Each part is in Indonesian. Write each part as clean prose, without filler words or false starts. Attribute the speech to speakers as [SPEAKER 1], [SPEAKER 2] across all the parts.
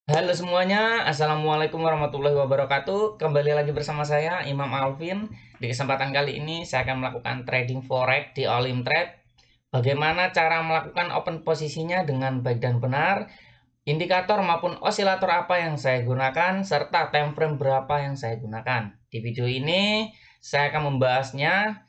[SPEAKER 1] Halo semuanya, Assalamualaikum warahmatullahi wabarakatuh. Kembali lagi bersama saya, Imam Alvin. Di kesempatan kali ini, saya akan melakukan trading forex di Olim Trade. Bagaimana cara melakukan open posisinya dengan baik dan benar, indikator maupun osilator apa yang saya gunakan, serta time frame berapa yang saya gunakan. Di video ini, saya akan membahasnya.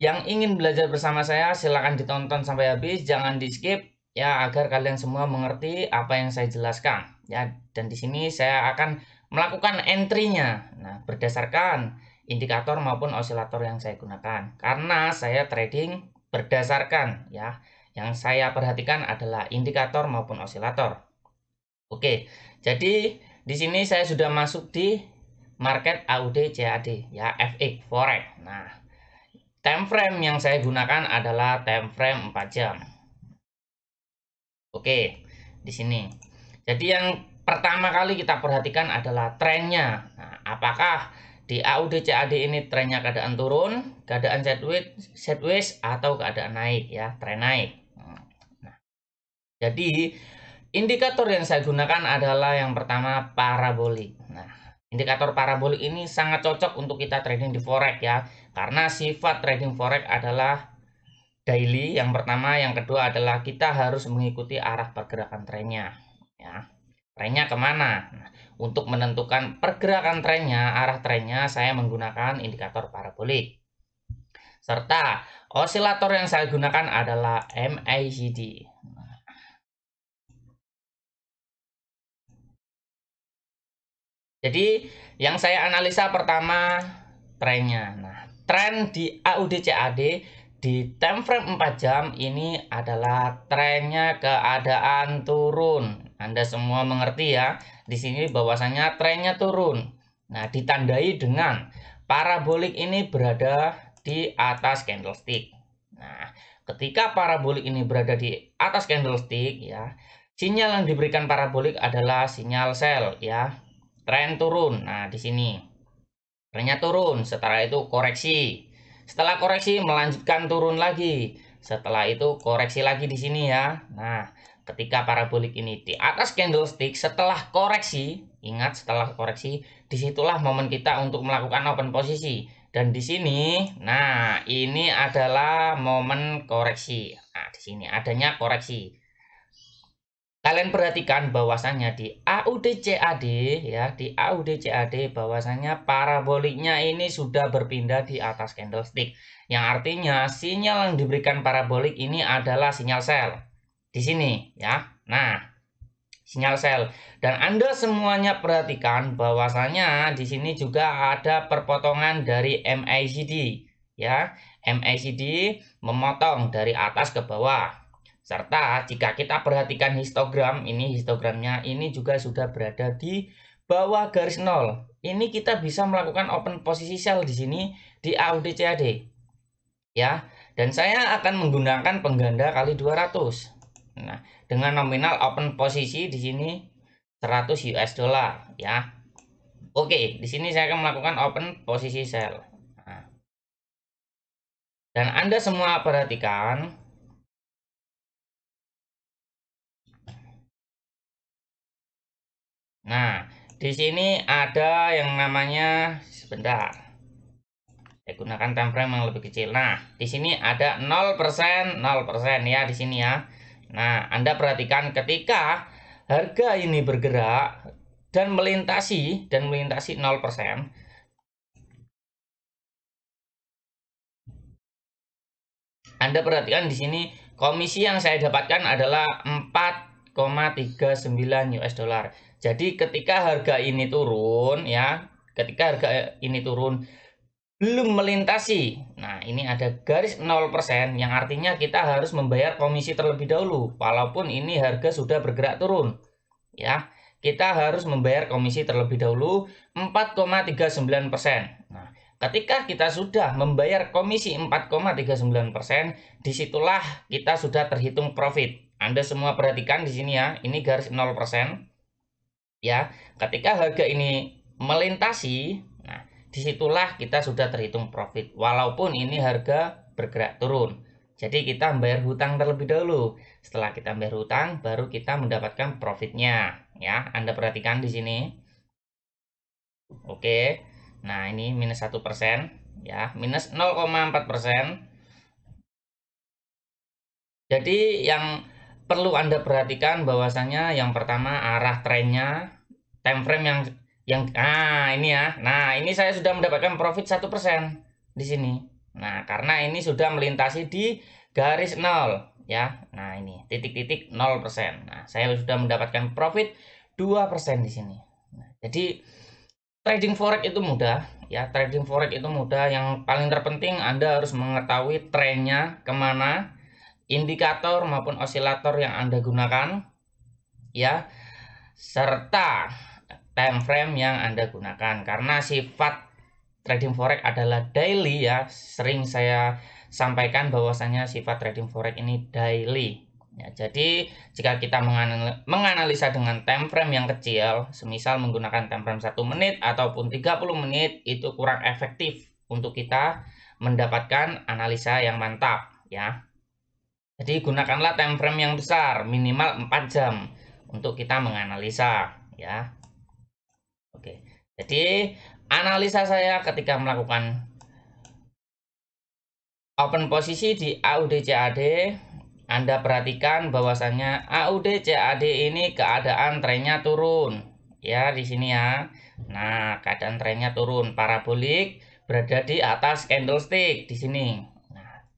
[SPEAKER 1] Yang ingin belajar bersama saya, silakan ditonton sampai habis, jangan di skip ya, agar kalian semua mengerti apa yang saya jelaskan ya. Dan di sini saya akan melakukan entry-nya. Nah, berdasarkan indikator maupun osilator yang saya gunakan. Karena saya trading berdasarkan ya, yang saya perhatikan adalah indikator maupun osilator. Oke, jadi di sini saya sudah masuk di market AUD CAD ya, FX forex. Nah, time frame yang saya gunakan adalah time frame 4 jam. Oke, di sini. Jadi yang pertama kali kita perhatikan adalah trennya. Nah, apakah di AUD CAD ini trennya keadaan turun, keadaan sideways atau keadaan naik ya, tren naik. Nah, jadi indikator yang saya gunakan adalah yang pertama parabolik. Nah, indikator parabolik ini sangat cocok untuk kita trading di forex ya, karena sifat trading forex adalah daily yang pertama, yang kedua adalah kita harus mengikuti arah pergerakan trennya ya. Trennya kemana? Nah, untuk menentukan pergerakan trennya, arah trennya, saya menggunakan indikator parabolik. Serta osilator yang saya gunakan adalah MACD. Jadi yang saya analisa pertama trennya. Nah, tren di AUD CAD di time frame 4 jam ini adalah trennya keadaan turun. Anda semua mengerti ya. Di sini bahwasanya trennya turun. Nah, ditandai dengan parabolik ini berada di atas candlestick. Nah, ketika parabolik ini berada di atas candlestick ya, sinyal yang diberikan parabolik adalah sinyal sell ya. Tren turun. Nah, di sini trennya turun, setelah itu koreksi. Setelah koreksi melanjutkan turun lagi. Setelah itu koreksi lagi di sini ya. Nah, ketika parabolik ini di atas candlestick setelah koreksi, ingat setelah koreksi, disitulah momen kita untuk melakukan open posisi. Dan di sini, nah ini adalah momen koreksi. Nah, di sini adanya koreksi. Kalian perhatikan bahwasannya di AUD CAD ya, di AUD CAD bahwasannya paraboliknya ini sudah berpindah di atas candlestick. Yang artinya sinyal yang diberikan parabolik ini adalah sinyal sell. Di sini ya. Nah, sinyal sell. Dan Anda semuanya perhatikan bahwasanya di sini juga ada perpotongan dari MACD ya. MACD memotong dari atas ke bawah. Serta jika kita perhatikan histogram, ini histogramnya ini juga sudah berada di bawah garis nol. Ini kita bisa melakukan open posisi sell di sini di AUD CAD. Ya, dan saya akan menggunakan pengganda kali 200. Nah, dengan nominal open posisi di sini 100 US dollar ya. Oke, di sini saya akan melakukan open posisi sell. Nah, dan Anda semua perhatikan. Nah, di sini ada yang namanya, sebentar, saya gunakan time frame yang lebih kecil. Nah, di sini ada 0%, 0% ya di sini ya. Nah, Anda perhatikan ketika harga ini bergerak dan melintasi 0%. Anda perhatikan di sini komisi yang saya dapatkan adalah 4,39 US dollar. Jadi ketika harga ini turun ya, ketika harga ini turun belum melintasi. Nah, ini ada garis 0% yang artinya kita harus membayar komisi terlebih dahulu walaupun ini harga sudah bergerak turun. Ya, kita harus membayar komisi terlebih dahulu 4,39%. Nah, ketika kita sudah membayar komisi 4,39%, disitulah kita sudah terhitung profit. Anda semua perhatikan di sini ya, ini garis 0%. Ya, ketika harga ini melintasi, nah disitulah kita sudah terhitung profit walaupun ini harga bergerak turun. Jadi kita bayar hutang terlebih dahulu. Setelah kita bayar hutang, baru kita mendapatkan profitnya. Ya, Anda perhatikan di sini. Oke. Nah, ini minus 1%. Ya, minus 0,4%. Jadi yang perlu Anda perhatikan bahwasanya yang pertama arah trennya, time frame ini ya. Nah, ini saya sudah mendapatkan profit 1% di sini. Nah, karena ini sudah melintasi di garis 0 ya. Nah, ini titik-titik 0%. Nah, saya sudah mendapatkan profit 2% di sini. Nah, jadi trading forex itu mudah ya. Trading forex itu mudah. Yang paling terpenting Anda harus mengetahui trennya kemana, indikator maupun osilator yang Anda gunakan ya, serta time frame yang Anda gunakan. Karena sifat trading forex adalah daily ya, sering saya sampaikan bahwasanya sifat trading forex ini daily ya. Jadi jika kita menganalisa dengan time frame yang kecil, semisal menggunakan time frame 1 menit ataupun 30 menit, itu kurang efektif untuk kita mendapatkan analisa yang mantap ya. Jadi gunakanlah time frame yang besar, minimal 4 jam untuk kita menganalisa ya. Oke. Jadi analisa saya ketika melakukan open posisi di AUD CAD, Anda perhatikan bahwasannya AUD CAD ini keadaan trennya turun ya di sini ya. Nah, keadaan trennya turun, parabolik berada di atas candlestick di sini.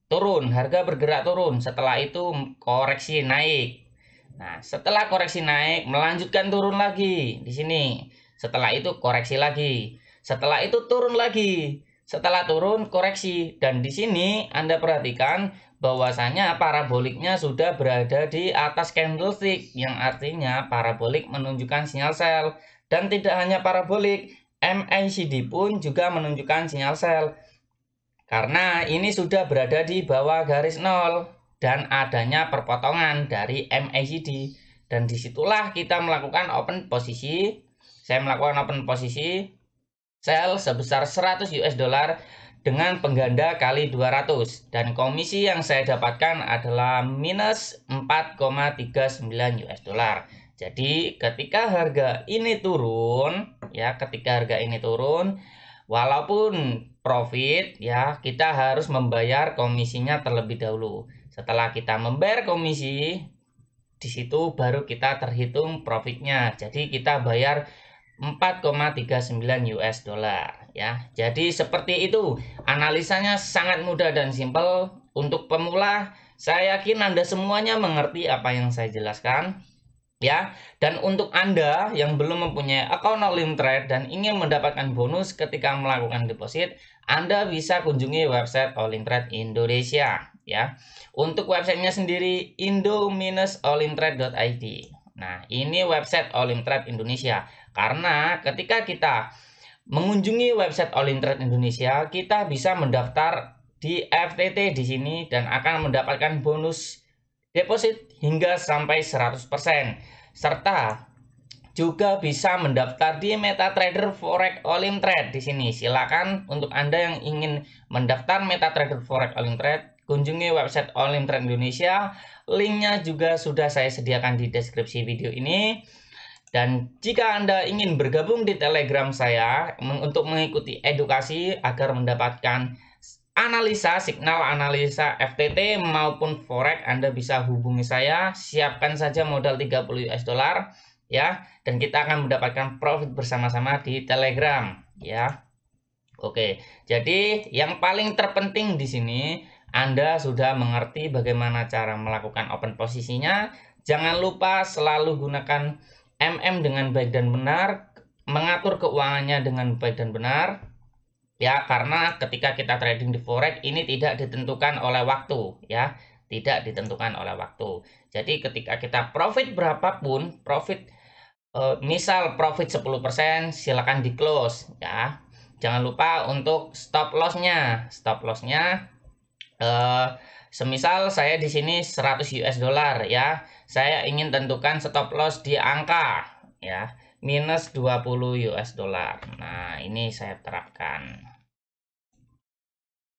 [SPEAKER 1] Turun, harga bergerak turun, setelah itu koreksi naik. Nah, setelah koreksi naik melanjutkan turun lagi di sini. Setelah itu koreksi lagi. Setelah itu turun lagi. Setelah turun koreksi, dan di sini Anda perhatikan bahwasanya paraboliknya sudah berada di atas candlestick, yang artinya parabolik menunjukkan sinyal sell. Dan tidak hanya parabolik, MACD pun juga menunjukkan sinyal sell. Karena ini sudah berada di bawah garis 0 dan adanya perpotongan dari MACD, dan disitulah kita melakukan open posisi. Saya melakukan open posisi sell sebesar 100 US dollar dengan pengganda kali 200, dan komisi yang saya dapatkan adalah minus 4,39 US dollar. Jadi ketika harga ini turun ya, walaupun profit ya, kita harus membayar komisinya terlebih dahulu. Setelah kita membayar komisi, di situ baru kita terhitung profitnya. Jadi kita bayar 4,39 US dollar ya. Jadi seperti itu. Analisanya sangat mudah dan simpel. Untuk pemula, saya yakin Anda semuanya mengerti apa yang saya jelaskan ya. Dan untuk Anda yang belum mempunyai akun Olimtrade dan ingin mendapatkan bonus ketika melakukan deposit, Anda bisa kunjungi website Olimtrade Indonesia ya. Untuk websitenya sendiri indo-olimtrade.id. Nah, ini website Olimtrade Indonesia. Karena ketika kita mengunjungi website Olimtrade Indonesia, kita bisa mendaftar di FTT di sini dan akan mendapatkan bonus deposit hingga sampai 100%, serta juga bisa mendaftar di MetaTrader Forex Olimtrade di sini. Silakan untuk Anda yang ingin mendaftar MetaTrader Forex Olimtrade, kunjungi website Olimtrade Indonesia. Linknya juga sudah saya sediakan di deskripsi video ini. Dan jika Anda ingin bergabung di Telegram saya untuk mengikuti edukasi agar mendapatkan signal analisa FTT maupun forex, Anda bisa hubungi saya. Siapkan saja modal 30 US dollar ya, dan kita akan mendapatkan profit bersama-sama di Telegram ya. Oke, jadi yang paling terpenting di sini Anda sudah mengerti bagaimana cara melakukan open posisinya. Jangan lupa selalu gunakan MM dengan baik dan benar, mengatur keuangannya dengan baik dan benar ya, karena ketika kita trading di forex ini tidak ditentukan oleh waktu ya, tidak ditentukan oleh waktu. Jadi ketika kita profit berapapun, misal profit 10%, silakan di close ya. Jangan lupa untuk stop lossnya. Semisal saya di sini 100 US dollar ya, saya ingin tentukan stop loss di angka ya minus 20 US dollar. Nah, ini saya terapkan.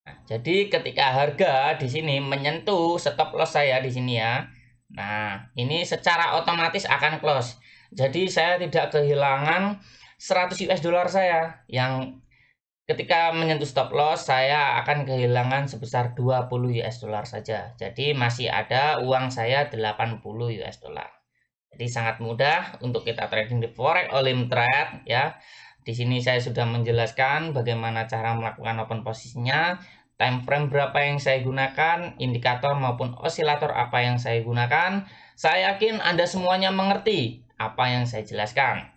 [SPEAKER 1] Nah, jadi ketika harga di sini menyentuh stop loss saya di sini ya. Nah, ini secara otomatis akan close. Jadi saya tidak kehilangan 100 US dollar saya yang ketika menyentuh stop loss saya akan kehilangan sebesar 20 US dollar saja. Jadi masih ada uang saya 80 US dollar. Jadi sangat mudah untuk kita trading di forex Olim Trade ya. Di sini saya sudah menjelaskan bagaimana cara melakukan open posisinya, time frame berapa yang saya gunakan, indikator maupun osilator apa yang saya gunakan. Saya yakin Anda semuanya mengerti apa yang saya jelaskan.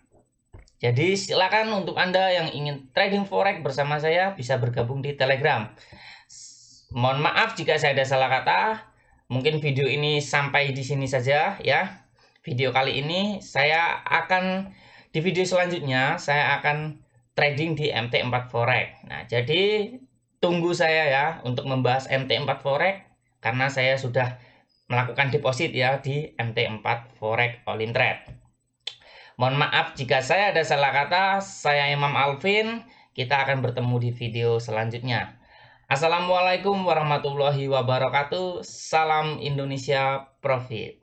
[SPEAKER 1] Jadi silakan untuk Anda yang ingin trading forex bersama saya bisa bergabung di Telegram. Mohon maaf jika saya ada salah kata. Mungkin video ini sampai di sini saja ya. Video kali ini di video selanjutnya saya akan trading di MT4 Forex. Nah, jadi tunggu saya ya untuk membahas MT4 Forex karena saya sudah melakukan deposit ya di MT4 Forex All In Trade. Mohon maaf jika saya ada salah kata. Saya Imam Alvin. Kita akan bertemu di video selanjutnya. Assalamualaikum warahmatullahi wabarakatuh. Salam Indonesia Profit.